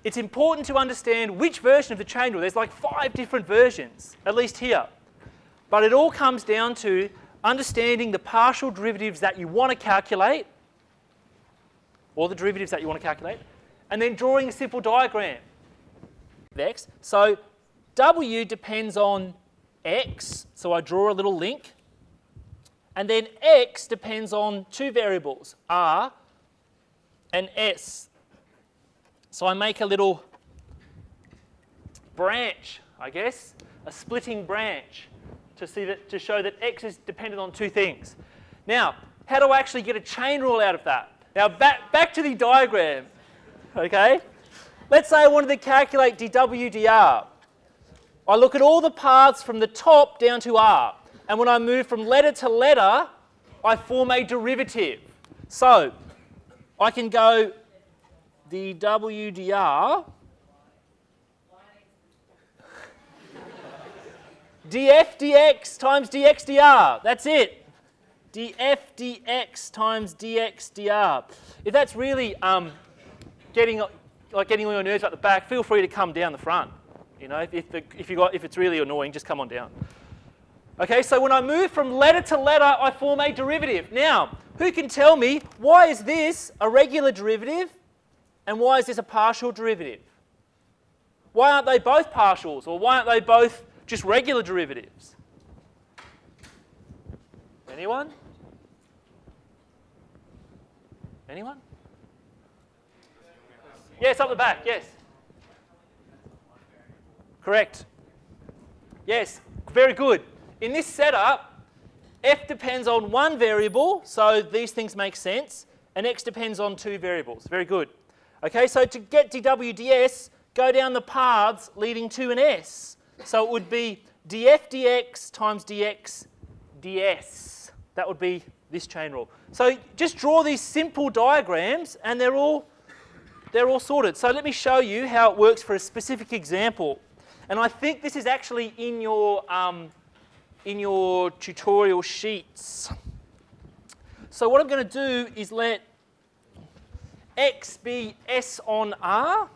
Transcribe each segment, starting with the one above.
it's important to understand which version of the chain rule. There's like 5 different versions, at least here. But it all comes down to understanding the partial derivatives that you want to calculate, or the derivatives that you want to calculate, and then drawing a simple diagram of x. So w depends on x, so I draw a little link. And then x depends on 2 variables, r and s. So I make a little branch, I guess, a splitting branch to show that x is dependent on 2 things. Now, how do I actually get a chain rule out of that? Now, back to the diagram, okay? Let's say I wanted to calculate dw dr. I look at all the paths from the top down to r. And when I move from letter to letter, I form a derivative. So I can go dw dr df dx times dx dr. That's it. df dx times dx dr. If that's really getting all your nerves at the back, feel free to come down the front. You know, if it's really annoying, just come on down. Okay, so when I move from letter to letter, I form a derivative. Now, who can tell me why is this a regular derivative and why is this a partial derivative? Why aren't they both partials, or why aren't they both just regular derivatives? Anyone? Anyone? Yes, up the back, yes. Correct. Yes, very good. In this setup, f depends on 1 variable, so these things make sense, and x depends on 2 variables. Very good. Okay, so to get dw ds, go down the paths leading to an s. So it would be df dx times dx ds. That would be this chain rule. So just draw these simple diagrams, and they're all sorted. So let me show you how it works for a specific example. And I think this is actually in your tutorial sheets. So what I'm going to do is let x be s on r.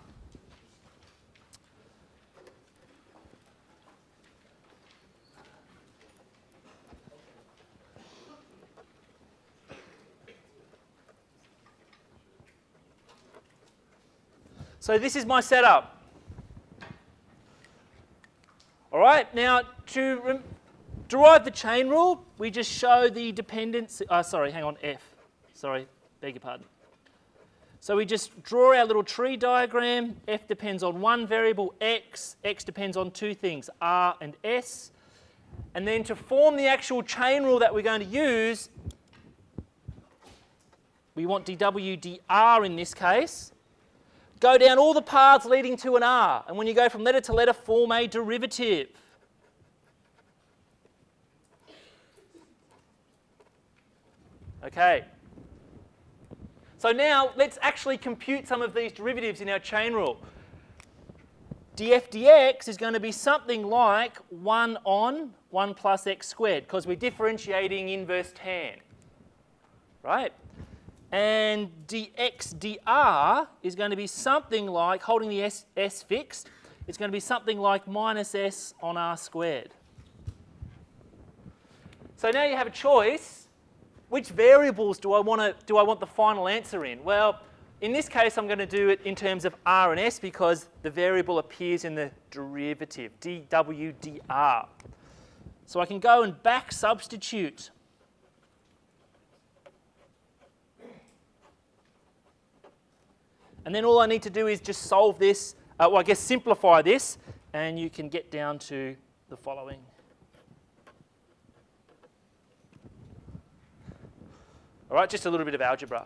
So this is my setup. All right, now to derive the chain rule, we just show the dependence, f. Sorry, beg your pardon. So we just draw our little tree diagram. F depends on 1 variable, x depends on 2 things, r and s. And then to form the actual chain rule that we're going to use, we want dw dr in this case. Go down all the paths leading to an r, and when you go from letter to letter, form a derivative. Okay. So now let's actually compute some of these derivatives in our chain rule. df dx is going to be something like 1 on 1 plus x squared, because we're differentiating inverse tan, right? And dx dr is going to be something like, holding the s fixed, it's going to be something like minus s on r squared. So now you have a choice. Which variables do I want the final answer in? Well, in this case, I'm going to do it in terms of r and s because the variable appears in the derivative, dw dr. So I can go and back substitute. And then all I need to do is just solve this, simplify this, and you can get down to the following. All right, just a little bit of algebra.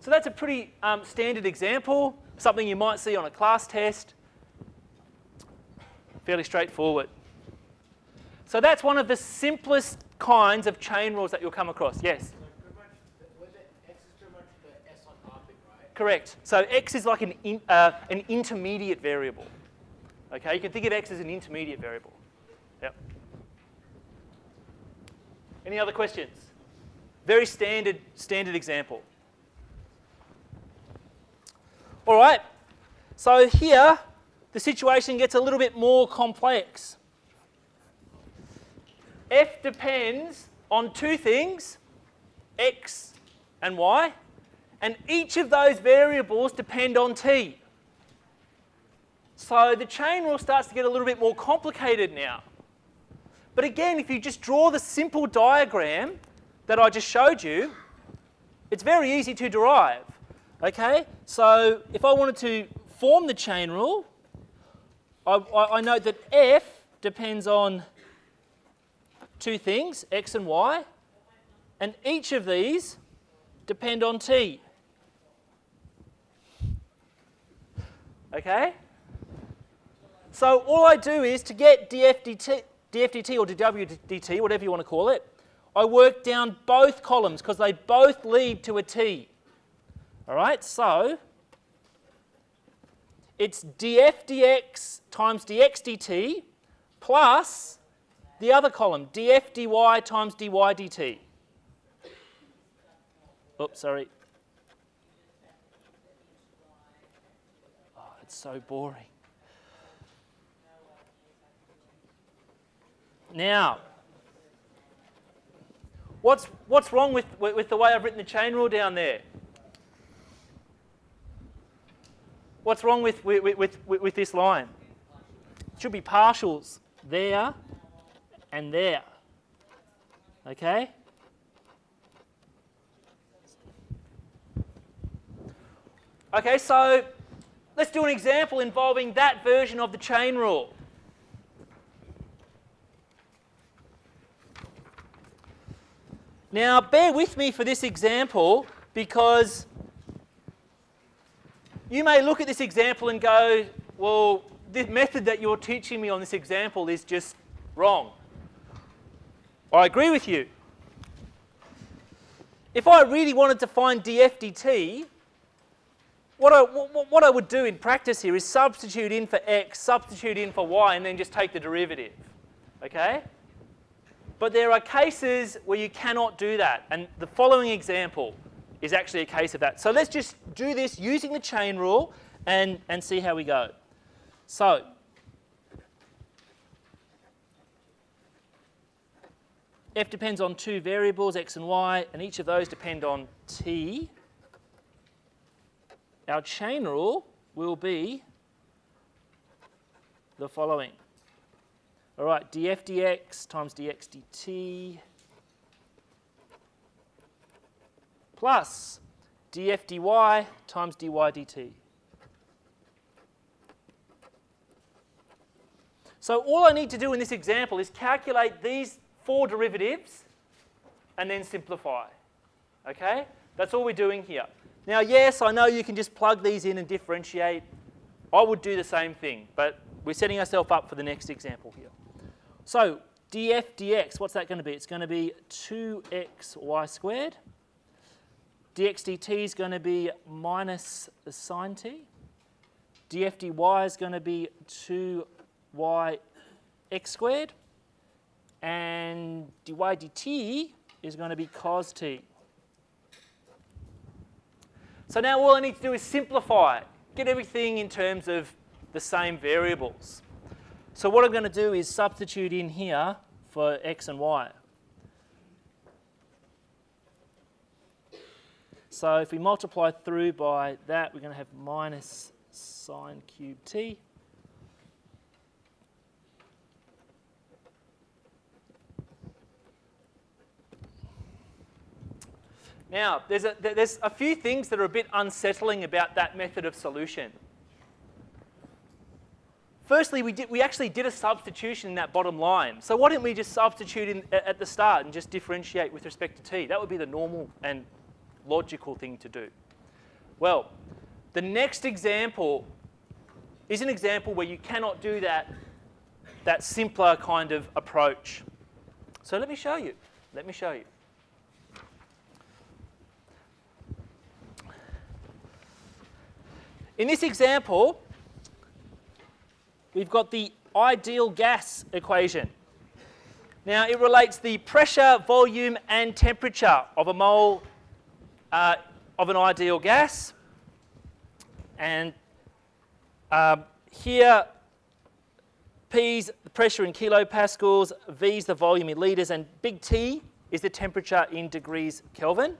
So that's a pretty standard example, something you might see on a class test. Fairly straightforward. So that's one of the simplest kinds of chain rules that you'll come across. Yes? Correct. So x is like an intermediate variable. Okay, you can think of x as an intermediate variable. Yep. Any other questions? Very standard example. All right, So here, the situation gets a little bit more complex. F depends on two things, x and y, and each of those variables depend on t. So the chain rule starts to get a little bit more complicated now. But again, if you just draw the simple diagram that I just showed you, it's very easy to derive. Okay? So if I wanted to form the chain rule, I know that F depends on two things, x and y, and each of these depend on t. Okay? So all I do is to get df dt or dw dt, whatever you want to call it, I work down both columns because they both lead to a t. All right, so it's df dx times dx dt plus the other column, df dy times dy dt. Oops, sorry. Oh, it's so boring. Now, what's wrong with the way I've written the chain rule down there? What's wrong with this line? It should be partials there and there. Okay? Okay, so let's do an example involving that version of the chain rule. Now, bear with me for this example because you may look at this example and go, well, the method that you're teaching me on this example is just wrong. I agree with you. If I really wanted to find df dt, what I would do in practice here is substitute in for x, substitute in for y, and then just take the derivative. Okay? But there are cases where you cannot do that, and the following example is actually a case of that. So let's just do this using the chain rule and see how we go. So, f depends on two variables, x and y, and each of those depend on t. Our chain rule will be the following. All right, df dx times dx dt plus df dy times dy dt. So all I need to do in this example is calculate these four derivatives and then simplify. Okay? That's all we're doing here. Now, yes, I know you can just plug these in and differentiate. I would do the same thing, but we're setting ourselves up for the next example here. So df dx, what's that going to be? It's going to be 2xy squared. dx dt is going to be minus the sine t. df dy is going to be 2y x squared. And dy dt is going to be cos t. So now all I need to do is simplify, get everything in terms of the same variables. So what I'm going to do is substitute in here for x and y. So if we multiply through by that, we're going to have minus sine cubed t. Now, there's a few things that are a bit unsettling about that method of solution. Firstly, we actually did a substitution in that bottom line. So why didn't we just substitute in at the start and just differentiate with respect to t? That would be the normal and logical thing to do. Well, the next example is an example where you cannot do that simpler kind of approach. So let me show you. Let me show you. In this example, we've got the ideal gas equation. Now, it relates the pressure, volume, and temperature of a mole of an ideal gas. And Here, P's the pressure in kilopascals, V's the volume in litres, and big T is the temperature in degrees Kelvin.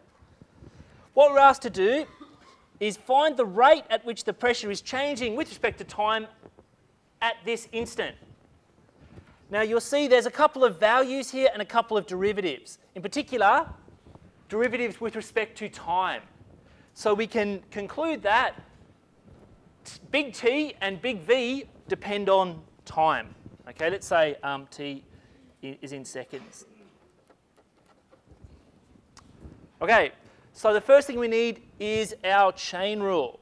What we're asked to do is find the rate at which the pressure is changing with respect to time at this instant. Now you'll see there's a couple of values here and a couple of derivatives. In particular, derivatives with respect to time. So we can conclude that big T and big V depend on time. Okay, let's say T is in seconds. Okay, so the first thing we need is our chain rule.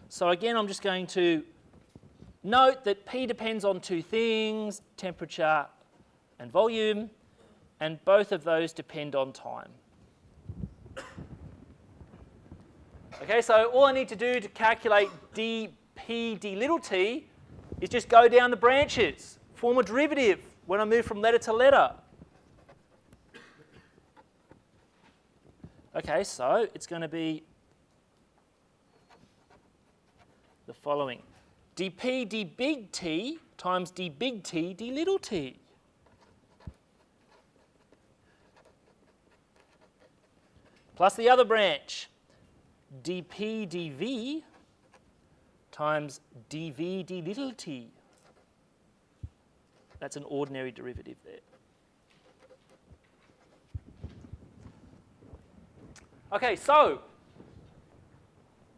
So again, I'm just going to note that P depends on two things, temperature and volume, and both of those depend on time. Okay, so all I need to do to calculate dP d little t is just go down the branches, form a derivative when I move from letter to letter. Okay, so it's going to be the following. dP d big T times d big T d little t. Plus the other branch, dP dV times dV d little t. That's an ordinary derivative there. Okay, so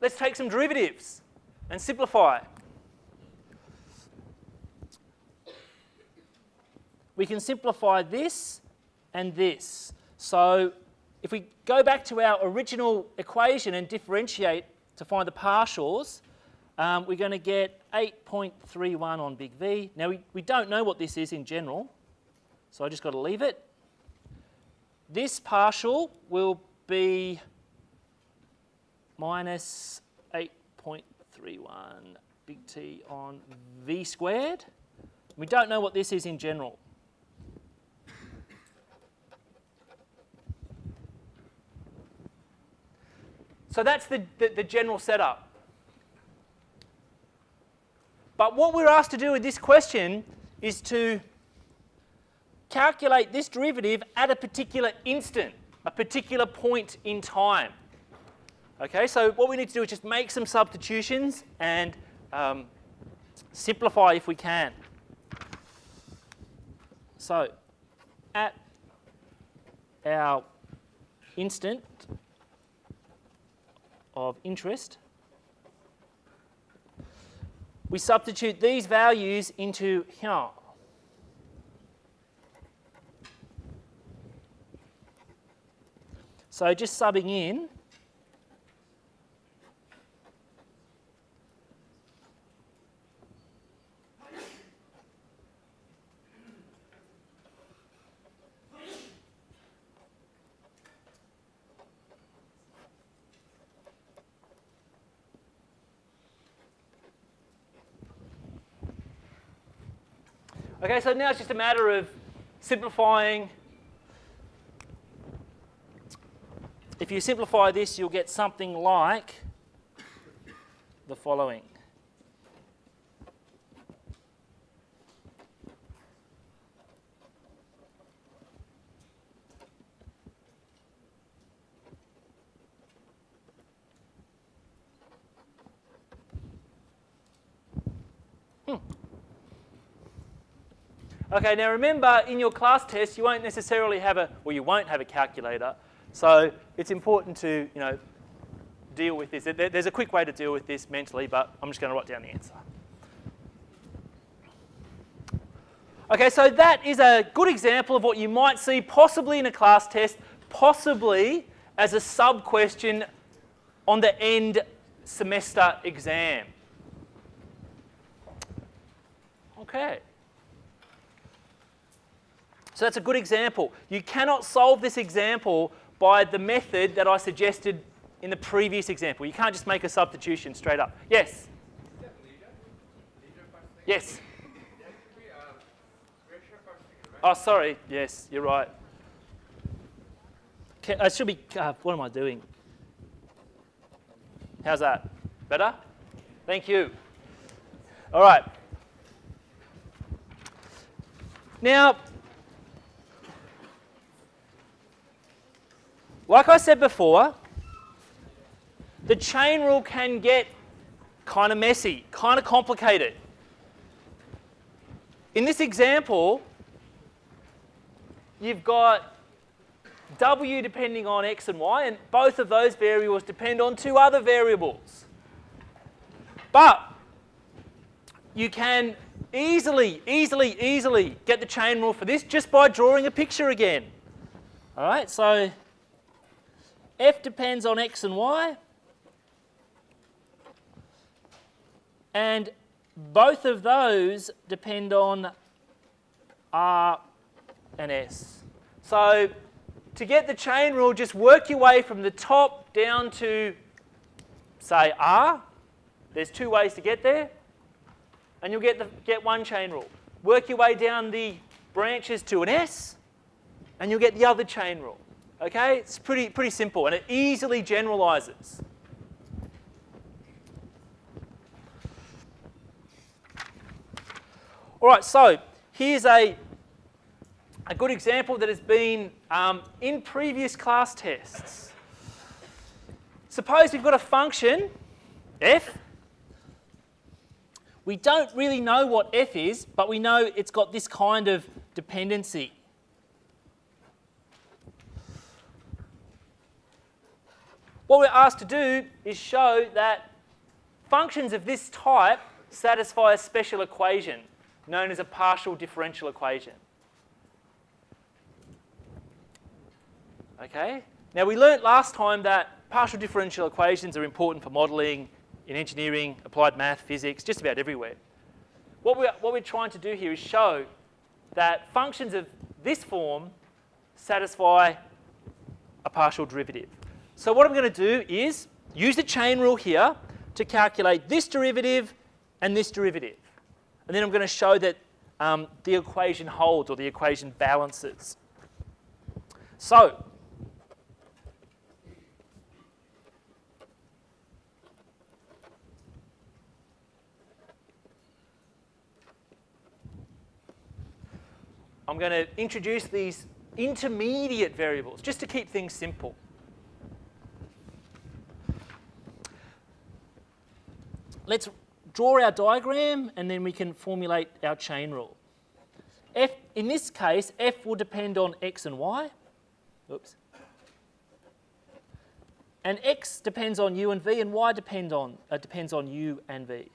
let's take some derivatives and simplify. We can simplify this and this. So if we go back to our original equation and differentiate to find the partials, we're going to get 8.31 on big V. Now we don't know what this is in general, so I just got to leave it. This partial will be minus 8.31 big T on V squared. We don't know what this is in general. So that's the general setup. But what we're asked to do with this question is to calculate this derivative at a particular instant, a particular point in time. Okay, so what we need to do is just make some substitutions and simplify if we can. So at our instant of interest, we substitute these values into here. So just subbing in, okay, so now it's just a matter of simplifying. If you simplify this, you'll get something like the following. Okay, now remember, in your class test, you won't necessarily have you won't have a calculator. So it's important to, deal with this. There's a quick way to deal with this mentally, but I'm just going to write down the answer. Okay, so that is a good example of what you might see possibly in a class test, possibly as a sub-question on the end semester exam. Okay. So that's a good example. You cannot solve this example by the method that I suggested in the previous example. You can't just make a substitution straight up. Yes? Yes? Oh, sorry. Yes, you're right. It should be, what am I doing? How's that? Better? Thank you. All right. Now, like I said before, the chain rule can get kind of messy, kind of complicated. In this example, you've got W depending on X and Y, and both of those variables depend on two other variables. But you can easily get the chain rule for this just by drawing a picture again. All right, so F depends on X and Y, and both of those depend on R and S. So to get the chain rule, just work your way from the top down to, say, R. There's two ways to get there, and you'll get one chain rule. Work your way down the branches to an S, and you'll get the other chain rule. Okay? It's pretty simple, and it easily generalizes. All right, so here's a good example that has been in previous class tests. Suppose we've got a function, f. We don't really know what f is, but we know it's got this kind of dependency. What we're asked to do is show that functions of this type satisfy a special equation known as a partial differential equation. Okay? Now we learnt last time that partial differential equations are important for modelling in engineering, applied math, physics, just about everywhere. What we're trying to do here is show that functions of this form satisfy a partial derivative. So what I'm going to do is use the chain rule here to calculate this derivative and this derivative. And then I'm going to show that the equation holds, or the equation balances. So I'm going to introduce these intermediate variables just to keep things simple. Let's draw our diagram, and then we can formulate our chain rule. F, in this case, F will depend on X and Y. Oops. And X depends on U and V, and Y depends on U and V.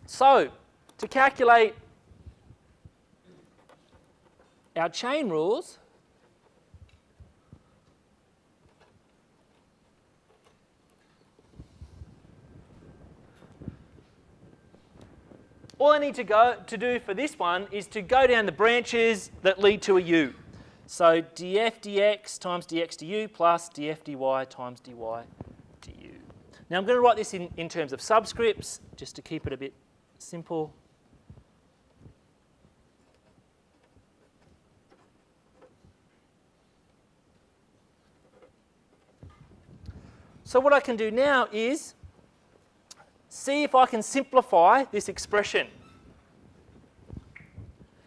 So, to calculate our chain rules, all I need to do for this one is to go down the branches that lead to a U. So df dx times dx du plus df dy times dy du. Now I'm going to write this in terms of subscripts, just to keep it a bit simple. So what I can do now is see if I can simplify this expression.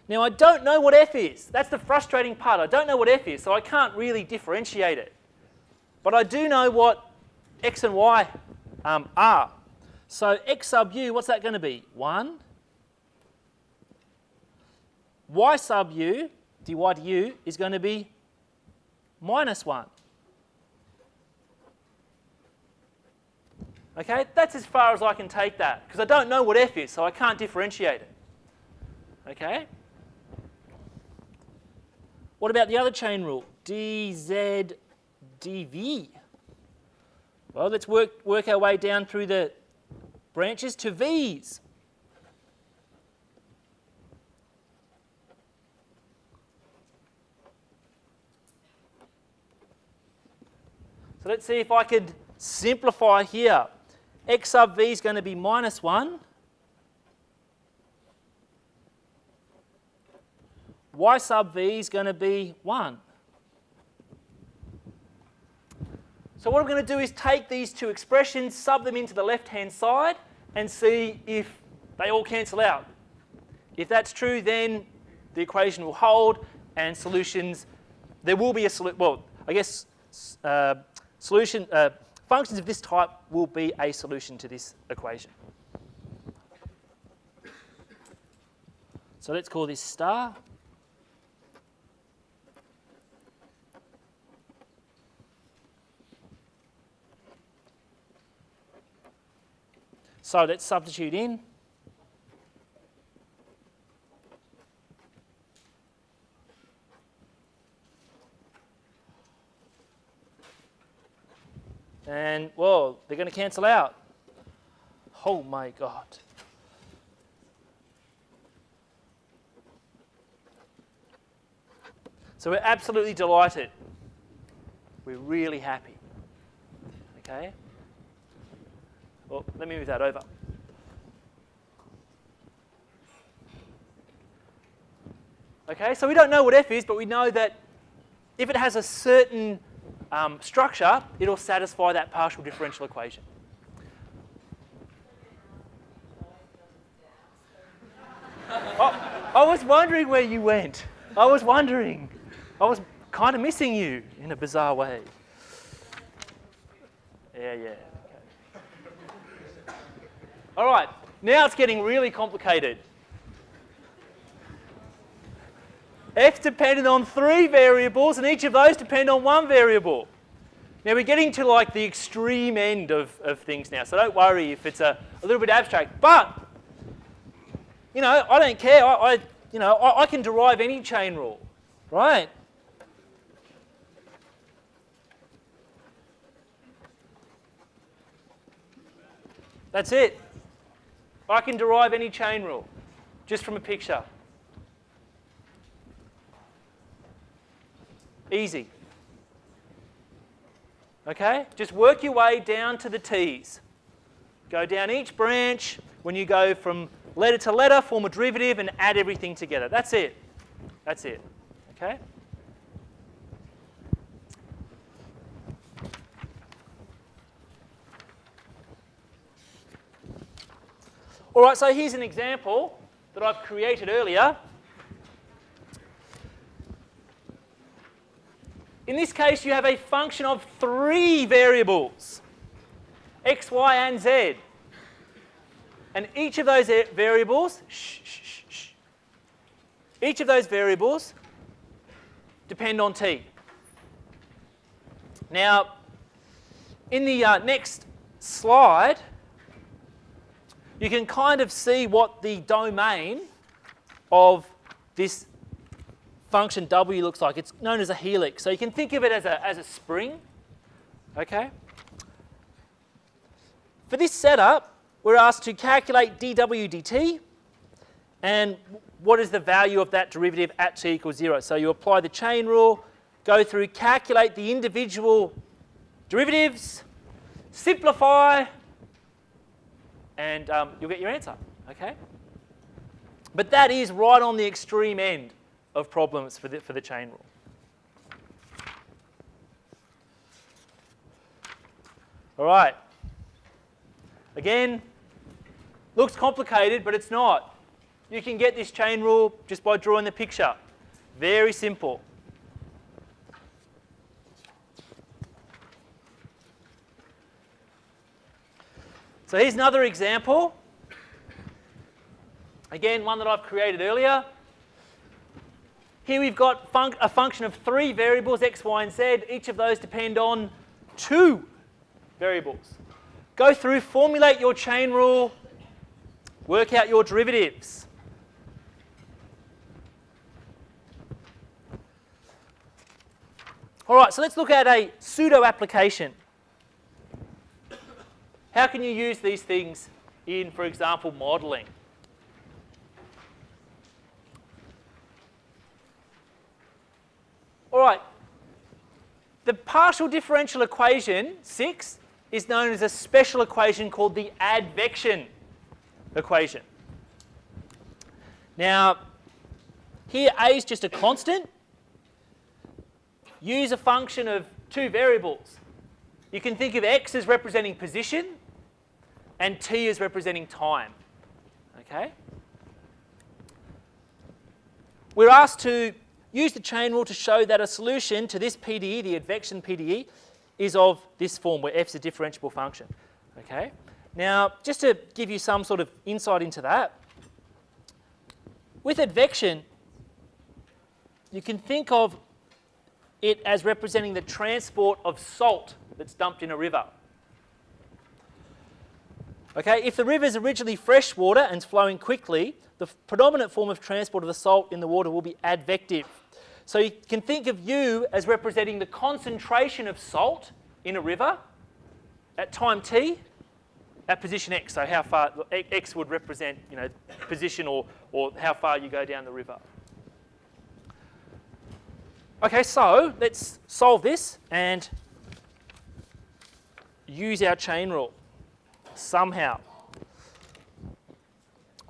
Now I don't know what f is. That's the frustrating part. I don't know what f is, so I can't really differentiate it. But I do know what x and y are. So x sub u, what's that going to be? 1. Y sub u, dy du, is going to be minus 1. Okay, that's as far as I can take that, because I don't know what f is, so I can't differentiate it. Okay? What about the other chain rule? dz dv. Well, let's work our way down through the branches to v's. So let's see if I could simplify here. X sub v is going to be minus 1. Y sub v is going to be 1. So what I'm going to do is take these two expressions, sub them into the left-hand side, and see if they all cancel out. If that's true, then the equation will hold, and solutions, there will be a solution, well, I guess functions of this type will be a solution to this equation. So let's call this star. So let's substitute in. And, well, they're going to cancel out. Oh my God. So we're absolutely delighted. We're really happy. Okay? Well, let me move that over. Okay, so we don't know what f is, but we know that if it has a certain structure, it'll satisfy that partial differential equation. I was wondering where you went. I was wondering. I was kind of missing you in a bizarre way. Yeah. Okay. All right, now it's getting really complicated. F depended on 3 variables, and each of those depend on 1 variable. Now we're getting to like the extreme end of things now, so don't worry if it's a little bit abstract. But, you know, I don't care. I can derive any chain rule, right? That's it. I can derive any chain rule just from a picture. Easy. Okay? Just work your way down to the t's. Go down each branch. When you go from letter to letter, form a derivative and add everything together. That's it. That's it. Okay? All right, so here's an example that I've created earlier. In this case, you have a function of 3 variables, x, y, and z. And each of those variables, each of those variables depend on t. Now, in the next slide, you can kind of see what the domain of this function w looks like. It's known as a helix. So you can think of it as a spring. Okay? For this setup, we're asked to calculate dw dt, and what is the value of that derivative at t equals 0. So you apply the chain rule, go through, calculate the individual derivatives, simplify, and you'll get your answer. Okay? But that is right on the extreme end of problems for the chain rule. All right. Again, looks complicated, but it's not. You can get this chain rule just by drawing the picture. Very simple. So here's another example. Again, one that I've created earlier. Here we've got a function of 3 variables, x, y, and z. Each of those depend on 2 variables. Go through, formulate your chain rule, work out your derivatives. All right, so let's look at a pseudo application. How can you use these things in, for example, modelling? All right, the partial differential equation, 6, is known as a special equation called the advection equation. Now, here a is just a constant. Use a function of 2 variables. you can think of x as representing position and t as representing time. Okay? We're asked to use the chain rule to show that a solution to this PDE, the advection PDE, is of this form where f is a differentiable function. Okay? Now, just to give you some sort of insight into that, with advection, you can think of it as representing the transport of salt that's dumped in a river. Okay, if the river is originally fresh water and flowing quickly, the predominant form of transport of the salt in the water will be advective. So you can think of U as representing the concentration of salt in a river at time t at position x. So how far x would represent, position or how far you go down the river. Okay, so let's solve this and use our chain rule somehow.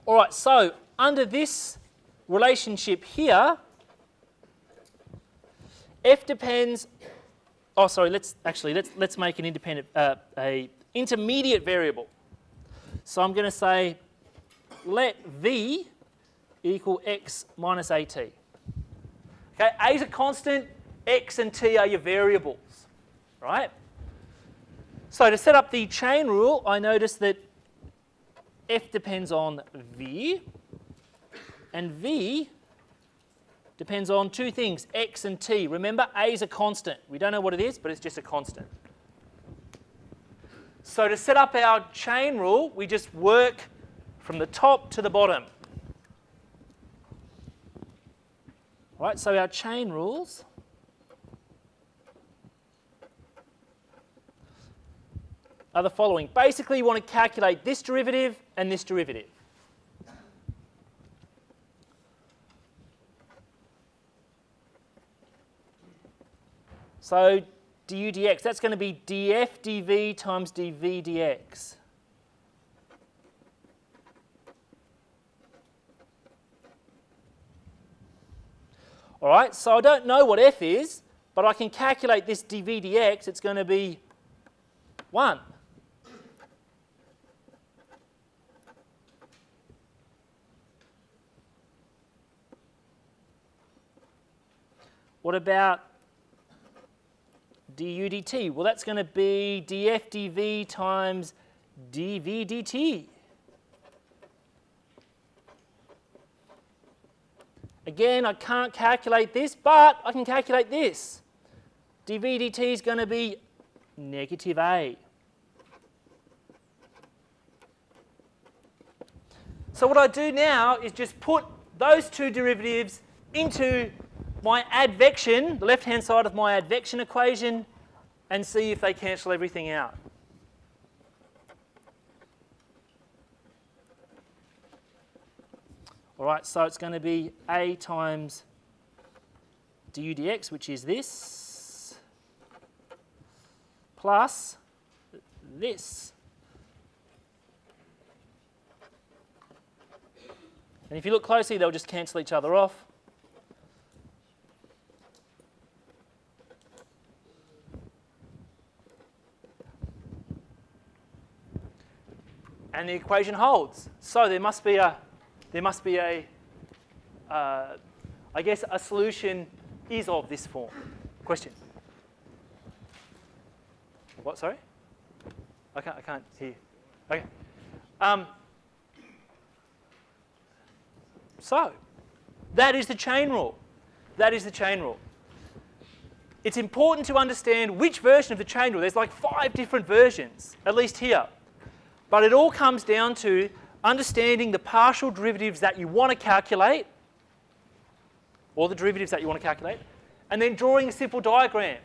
All right, so under this relationship here, f depends. Oh, sorry. Let's make an independent, a intermediate variable. So I'm going to say let v equal x minus at. Okay, a is a constant, x and t are your variables, right? So to set up the chain rule, I notice that f depends on v, and v depends on two things, x and t. Remember, a is a constant. We don't know what it is, but it's just a constant. So to set up our chain rule, we just work from the top to the bottom. All right, so our chain rules are the following. Basically, you want to calculate this derivative and this derivative. So du dx, that's going to be df dv times dv dx. All right, so I don't know what f is, but I can calculate this dv dx. It's going to be 1. What about du dt? Well, that's going to be df dv times dv dt. Again, I can't calculate this, but I can calculate this. dv dt is going to be negative a. So what I do now is just put those two derivatives into my advection, the left-hand side of my advection equation, and see if they cancel everything out. All right, so it's going to be a times du dx, which is this, plus this. And if you look closely, they'll just cancel each other off. And the equation holds. So there must be a, I guess a solution is of this form. Question? What, sorry? I can't hear. Okay. So, that is the chain rule. That is the chain rule. It's important to understand which version of the chain rule. There's like 5 different versions, at least here. But it all comes down to understanding the partial derivatives that you want to calculate, or the derivatives that you want to calculate, and then drawing a simple diagram.